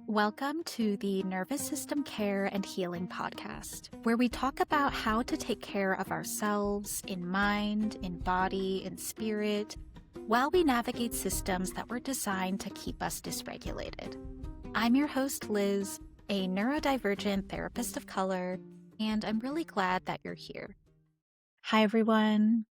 Welcome to the Nervous System Care and Healing Podcast, where we talk about how to take care of ourselves in mind, in body, in spirit, while we navigate systems that were designed to keep us dysregulated. I'm your host, Liz, a neurodivergent therapist of color, and I'm really glad that you're here. Hi, everyone.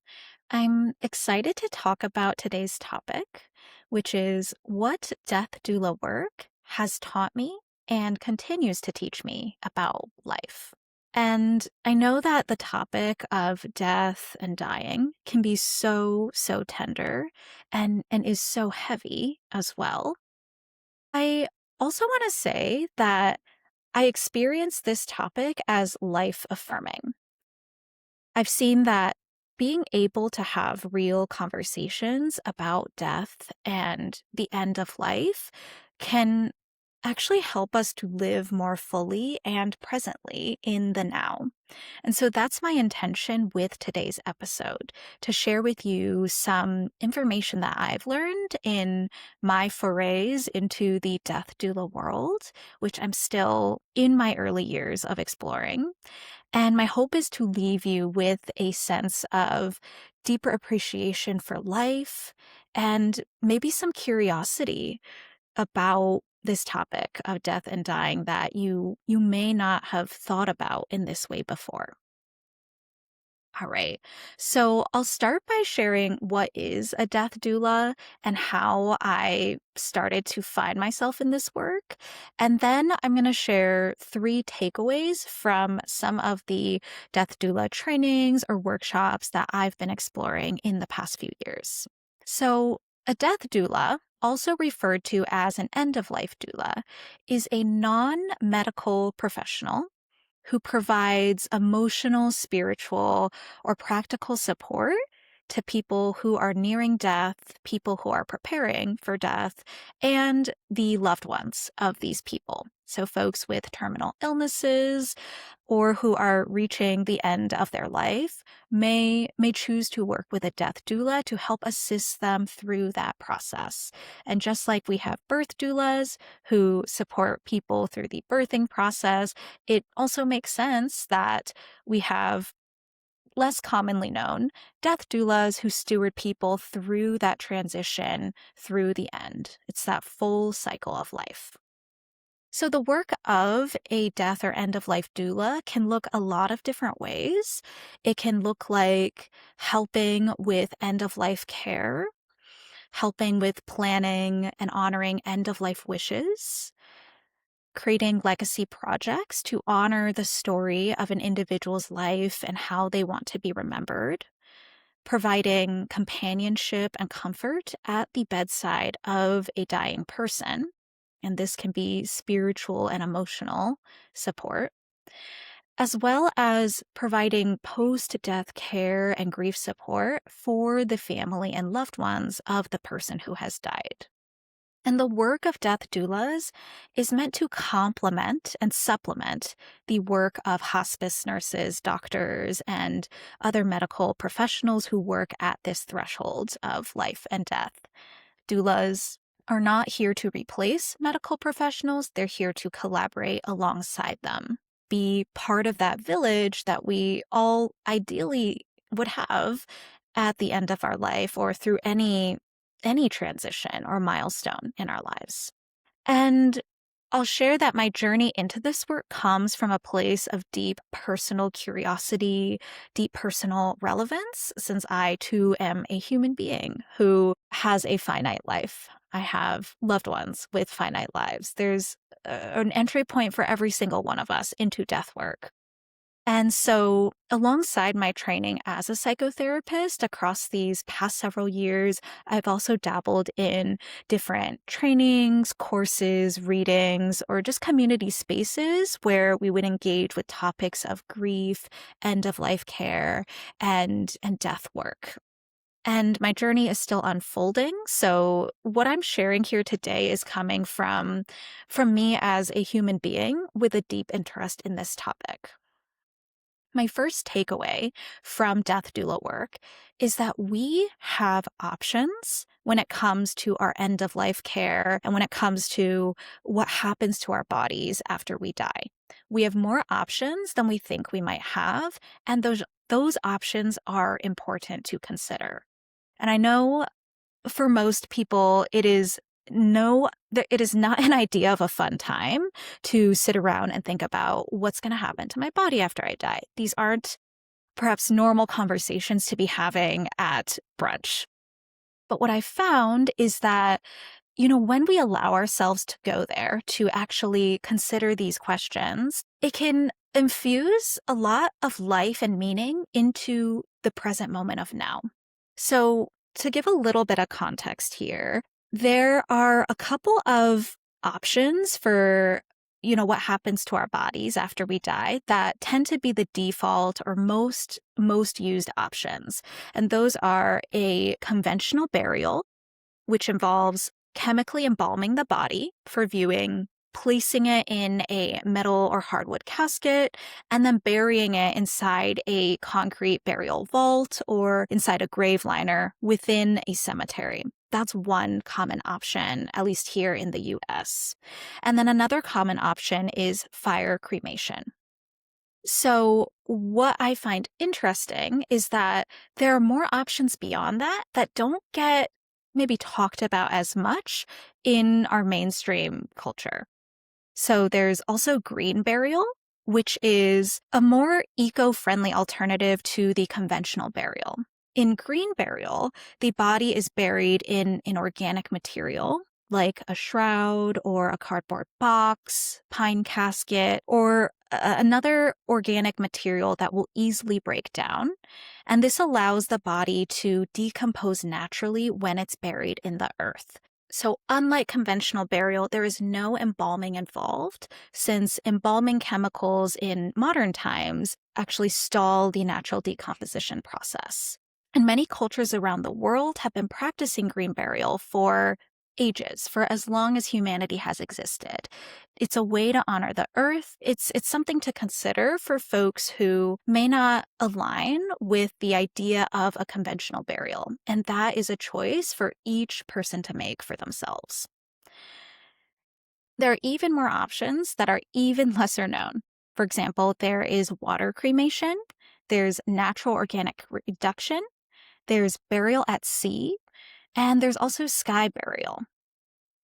I'm excited to talk about today's topic, which is what death doula work has taught me and continues to teach me about life. And I know that the topic of death and dying can be so tender and is so heavy as well. I also want to say that I experience this topic as life-affirming. I've seen that being able to have real conversations about death and the end of life can actually help us to live more fully and presently in the now. And so that's my intention with today's episode, to share with you some information that I've learned in my forays into the death doula world, which I'm still in my early years of exploring. And my hope is to leave you with a sense of deeper appreciation for life and maybe some curiosity about this topic of death and dying that you may not have thought about in this way before. All right. So I'll start by sharing what is a death doula and how I started to find myself in this work. And then I'm going to share 3 takeaways from some of the death doula trainings or workshops that I've been exploring in the past few years. So a death doula, also referred to as an end-of-life doula, is a non-medical professional who provides emotional, spiritual, or practical support to people who are nearing death, people who are preparing for death, and the loved ones of these people. So folks with terminal illnesses or who are reaching the end of their life may choose to work with a death doula to help assist them through that process. And just like we have birth doulas who support people through the birthing process, it also makes sense that we have less commonly known death doulas who steward people through that transition, through the end. It's that full cycle of life. So the work of a death or end-of-life doula can look a lot of different ways. It can look like helping with end-of-life care, helping with planning and honoring end-of-life wishes, creating legacy projects to honor the story of an individual's life and how they want to be remembered, providing companionship and comfort at the bedside of a dying person. And this can be spiritual and emotional support, as well as providing post-death care and grief support for the family and loved ones of the person who has died. And the work of death doulas is meant to complement and supplement the work of hospice nurses, doctors, and other medical professionals who work at this threshold of life and death. Doulas are not here to replace medical professionals. They're here to collaborate alongside them, be part of that village that we all ideally would have at the end of our life or through any transition or milestone in our lives. And I'll share that my journey into this work comes from a place of deep personal curiosity, deep personal relevance, since I too am a human being who has a finite life. I have loved ones with finite lives. There's an entry point for every single one of us into death work. And so alongside my training as a psychotherapist across these past several years, I've also dabbled in different trainings, courses, readings, or just community spaces where we would engage with topics of grief, end-of-life care, and death work. And my journey is still unfolding. So what I'm sharing here today is coming from me as a human being with a deep interest in this topic. My first takeaway from death doula work is that we have options when it comes to our end of life care and when it comes to what happens to our bodies after we die. We have more options than we think we might have, and those options are important to consider. And I know for most people, it is not an idea of a fun time to sit around and think about what's going to happen to my body after I die. These aren't perhaps normal conversations to be having at brunch. But what I found is that, when we allow ourselves to go there, to actually consider these questions, it can infuse a lot of life and meaning into the present moment of now. So, to give a little bit of context here, there are a couple of options for, what happens to our bodies after we die that tend to be the default or most used options. And those are a conventional burial, which involves chemically embalming the body for viewing, placing it in a metal or hardwood casket, and then burying it inside a concrete burial vault or inside a grave liner within a cemetery. That's one common option, at least here in the US. And then another common option is fire cremation. So what I find interesting is that there are more options beyond that don't get maybe talked about as much in our mainstream culture. So there's also green burial, which is a more eco-friendly alternative to the conventional burial. In green burial, the body is buried in an organic material, like a shroud or a cardboard box, pine casket, or another organic material that will easily break down. And this allows the body to decompose naturally when it's buried in the earth. So unlike conventional burial, there is no embalming involved, since embalming chemicals in modern times actually stall the natural decomposition process. And many cultures around the world have been practicing green burial for ages, for as long as humanity has existed. It's a way to honor the earth. It's something to consider for folks who may not align with the idea of a conventional burial. And that is a choice for each person to make for themselves. There are even more options that are even lesser known. For example, there is water cremation, there's natural organic reduction, there's burial at sea, and there's also sky burial.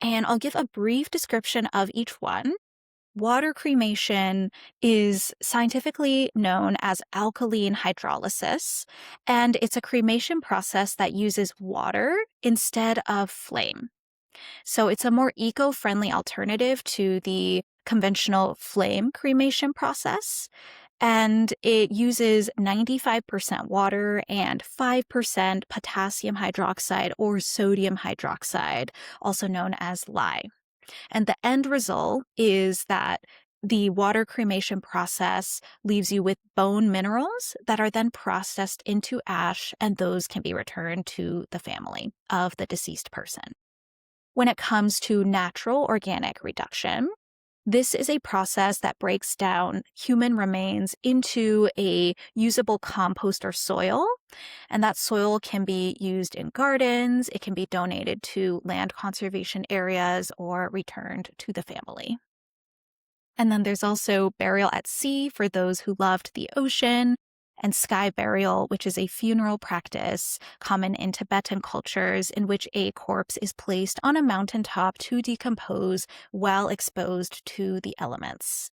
And I'll give a brief description of each one. Water cremation is scientifically known as alkaline hydrolysis, and it's a cremation process that uses water instead of flame. So it's a more eco-friendly alternative to the conventional flame cremation process. And it uses 95% water and 5% potassium hydroxide or sodium hydroxide, also known as lye. And the end result is that the water cremation process leaves you with bone minerals that are then processed into ash, and those can be returned to the family of the deceased person. When it comes to natural organic reduction, this is a process that breaks down human remains into a usable compost or soil, and that soil can be used in gardens, it can be donated to land conservation areas, or returned to the family. And then there's also burial at sea for those who loved the ocean, and sky burial, which is a funeral practice common in Tibetan cultures in which a corpse is placed on a mountaintop to decompose while exposed to the elements.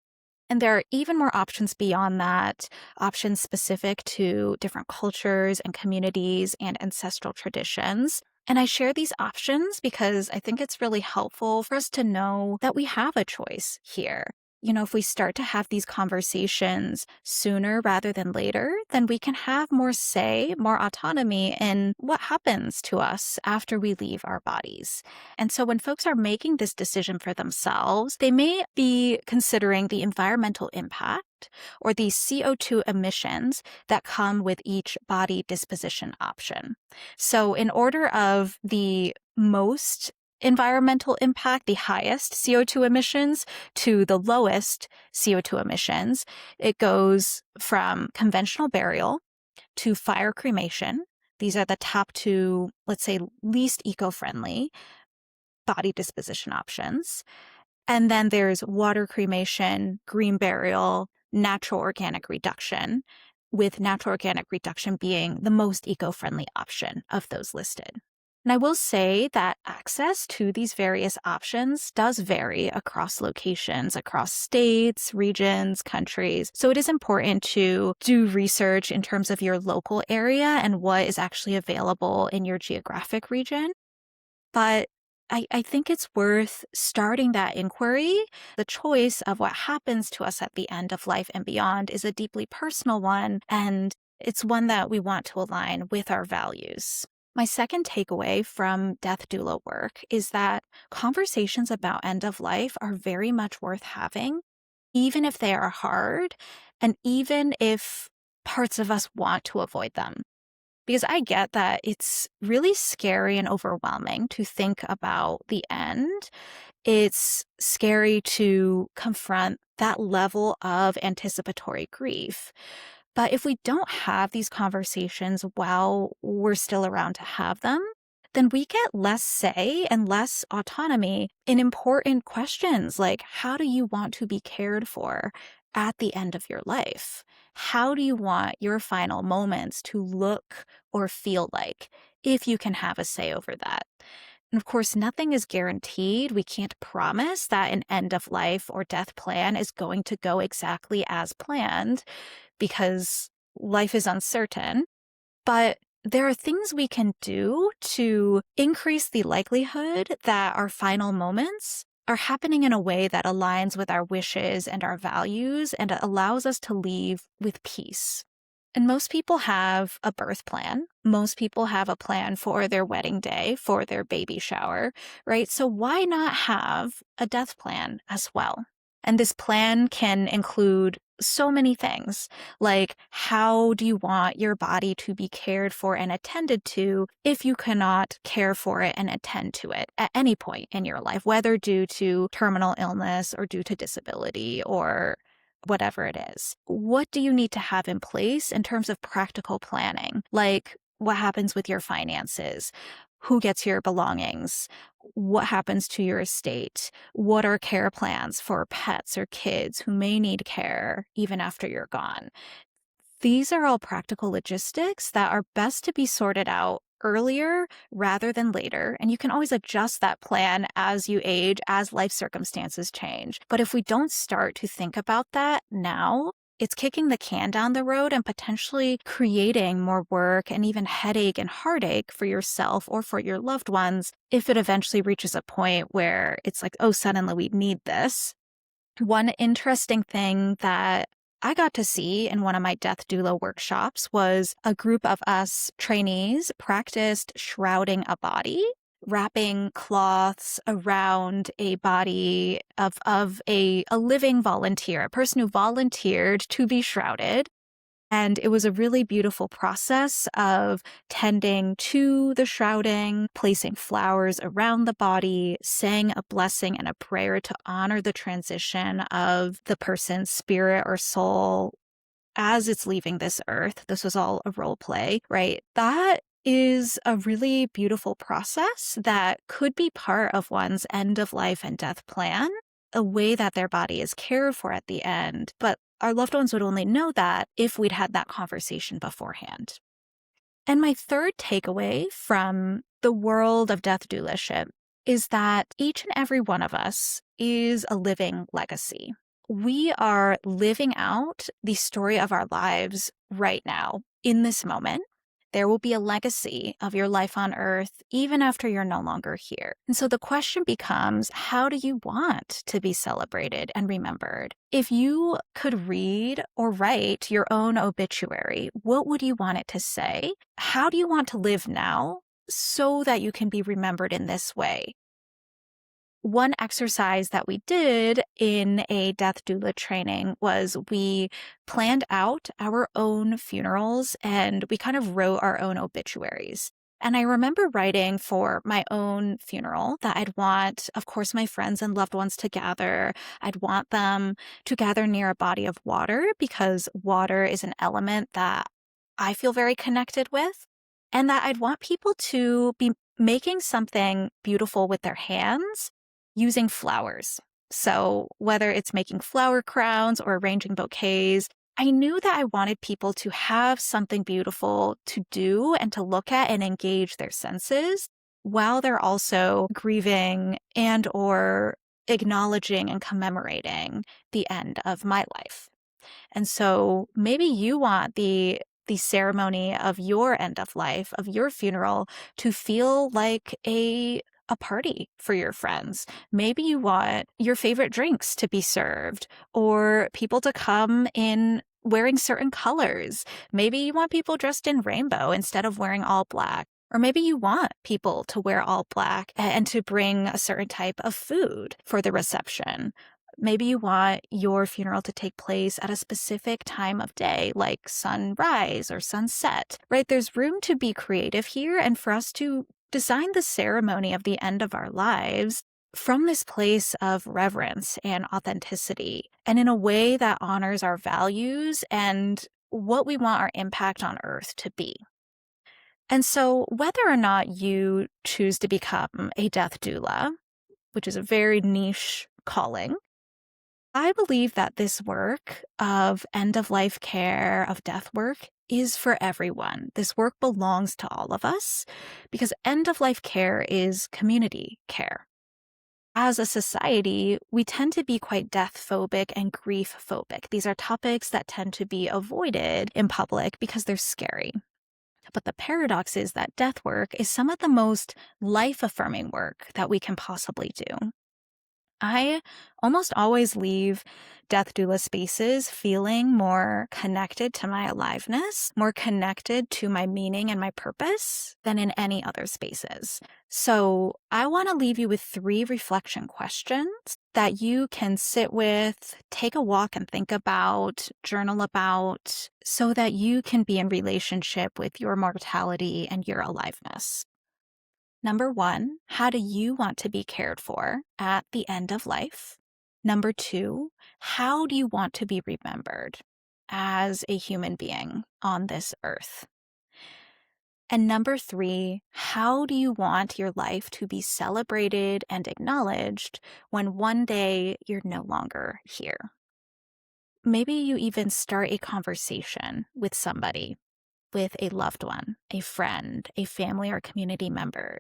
And there are even more options beyond that, options specific to different cultures and communities and ancestral traditions. And I share these options because I think it's really helpful for us to know that we have a choice here. If we start to have these conversations sooner rather than later, then we can have more say, more autonomy in what happens to us after we leave our bodies. And so when folks are making this decision for themselves, they may be considering the environmental impact or the CO2 emissions that come with each body disposition option. So in order of the most environmental impact, the highest CO2 emissions, to the lowest CO2 emissions, it goes from conventional burial to fire cremation, These are the top two, let's say, least eco-friendly body disposition options. And then there's water cremation, green burial, natural organic reduction, with natural organic reduction being the most eco-friendly option of those listed. And I will say that access to these various options does vary across locations, across states, regions, countries. So it is important to do research in terms of your local area and what is actually available in your geographic region. But I think it's worth starting that inquiry. The choice of what happens to us at the end of life and beyond is a deeply personal one, and it's one that we want to align with our values. My second takeaway from death doula work is that conversations about end of life are very much worth having, even if they are hard, and even if parts of us want to avoid them. Because I get that it's really scary and overwhelming to think about the end. It's scary to confront that level of anticipatory grief. But if we don't have these conversations while we're still around to have them, then we get less say and less autonomy in important questions like, how do you want to be cared for at the end of your life? How do you want your final moments to look or feel like, if you can have a say over that? And of course, nothing is guaranteed. We can't promise that an end of life or death plan is going to go exactly as planned because life is uncertain. But there are things we can do to increase the likelihood that our final moments are happening in a way that aligns with our wishes and our values and allows us to leave with peace. And most people have a birth plan. Most people have a plan for their wedding day, for their baby shower, right? So why not have a death plan as well? And this plan can include so many things, like how do you want your body to be cared for and attended to if you cannot care for it and attend to it at any point in your life, whether due to terminal illness or due to disability or whatever it is. What do you need to have in place in terms of practical planning? Like what happens with your finances? Who gets your belongings? What happens to your estate? What are care plans for pets or kids who may need care even after you're gone? These are all practical logistics that are best to be sorted out earlier rather than later. And you can always adjust that plan as you age, as life circumstances change. But if we don't start to think about that now, it's kicking the can down the road and potentially creating more work and even headache and heartache for yourself or for your loved ones if it eventually reaches a point where it's like, oh, suddenly we need this. One interesting thing that I got to see in one of my death doula workshops was a group of us trainees practiced shrouding a body, wrapping cloths around a body of a living volunteer, a person who volunteered to be shrouded. And it was a really beautiful process of tending to the shrouding, placing flowers around the body, saying a blessing and a prayer to honor the transition of the person's spirit or soul as it's leaving this earth. This was all a role play, right? That is a really beautiful process that could be part of one's end of life and death plan, a way that their body is cared for at the end. But our loved ones would only know that if we'd had that conversation beforehand. And my third takeaway from the world of death doulaship is that each and every one of us is a living legacy. We are living out the story of our lives right now, in this moment. There will be a legacy of your life on earth even after you're no longer here. And so the question becomes, how do you want to be celebrated and remembered? If you could read or write your own obituary, what would you want it to say? How do you want to live now so that you can be remembered in this way? One exercise that we did in a death doula training was we planned out our own funerals and we kind of wrote our own obituaries. And I remember writing for my own funeral that I'd want, of course, my friends and loved ones to gather. I'd want them to gather near a body of water because water is an element that I feel very connected with. and that I'd want people to be making something beautiful with their hands using flowers. So whether it's making flower crowns or arranging bouquets, I knew that I wanted people to have something beautiful to do and to look at and engage their senses while they're also grieving and or acknowledging and commemorating the end of my life. And so maybe you want the ceremony of your end of life, of your funeral, to feel like a party for your friends. Maybe you want your favorite drinks to be served or people to come in wearing certain colors. Maybe you want people dressed in rainbow instead of wearing all black. Or maybe you want people to wear all black and to bring a certain type of food for the reception. Maybe you want your funeral to take place at a specific time of day, like sunrise or sunset, right? There's room to be creative here and for us to design the ceremony of the end of our lives from this place of reverence and authenticity, and in a way that honors our values and what we want our impact on earth to be. And so whether or not you choose to become a death doula, which is a very niche calling, I believe that this work of end-of-life care, of death work, is for everyone. This work belongs to all of us because end-of-life care is community care. As a society, we tend to be quite death-phobic and grief-phobic. These are topics that tend to be avoided in public because they're scary. But the paradox is that death work is some of the most life-affirming work that we can possibly do. I almost always leave death doula spaces feeling more connected to my aliveness, more connected to my meaning and my purpose than in any other spaces. So I want to leave you with 3 reflection questions that you can sit with, take a walk and think about, journal about, so that you can be in relationship with your mortality and your aliveness. Number 1, how do you want to be cared for at the end of life? Number 2, how do you want to be remembered as a human being on this earth? And number 3, how do you want your life to be celebrated and acknowledged when one day you're no longer here? Maybe you even start a conversation with somebody, with a loved one, a friend, a family or community member.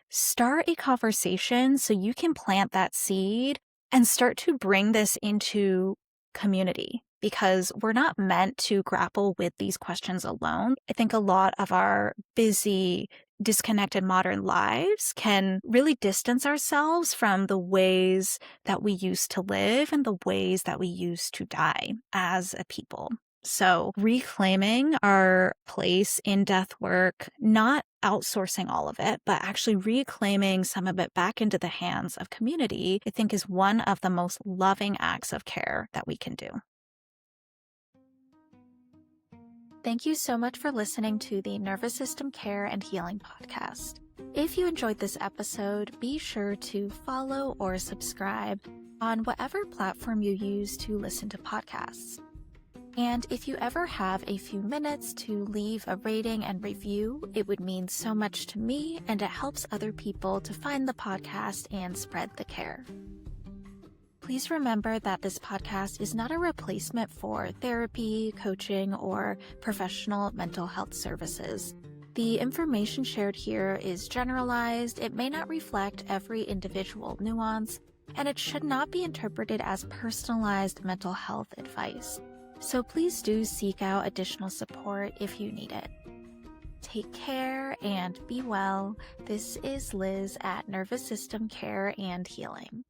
Start a conversation so you can plant that seed and start to bring this into community, because we're not meant to grapple with these questions alone. I think a lot of our busy, disconnected modern lives can really distance ourselves from the ways that we used to live and the ways that we used to die as a people. So reclaiming our place in death work, not outsourcing all of it, but actually reclaiming some of it back into the hands of community, I think is one of the most loving acts of care that we can do. Thank you so much for listening to the Nervous System Care and Healing podcast. If you enjoyed this episode, be sure to follow or subscribe on whatever platform you use to listen to podcasts. And if you ever have a few minutes to leave a rating and review, it would mean so much to me, and it helps other people to find the podcast and spread the care. Please remember that this podcast is not a replacement for therapy, coaching, or professional mental health services. The information shared here is generalized, it may not reflect every individual nuance, and it should not be interpreted as personalized mental health advice. So please do seek out additional support if you need it. Take care and be well. This is Liz at Nervous System Care and Healing.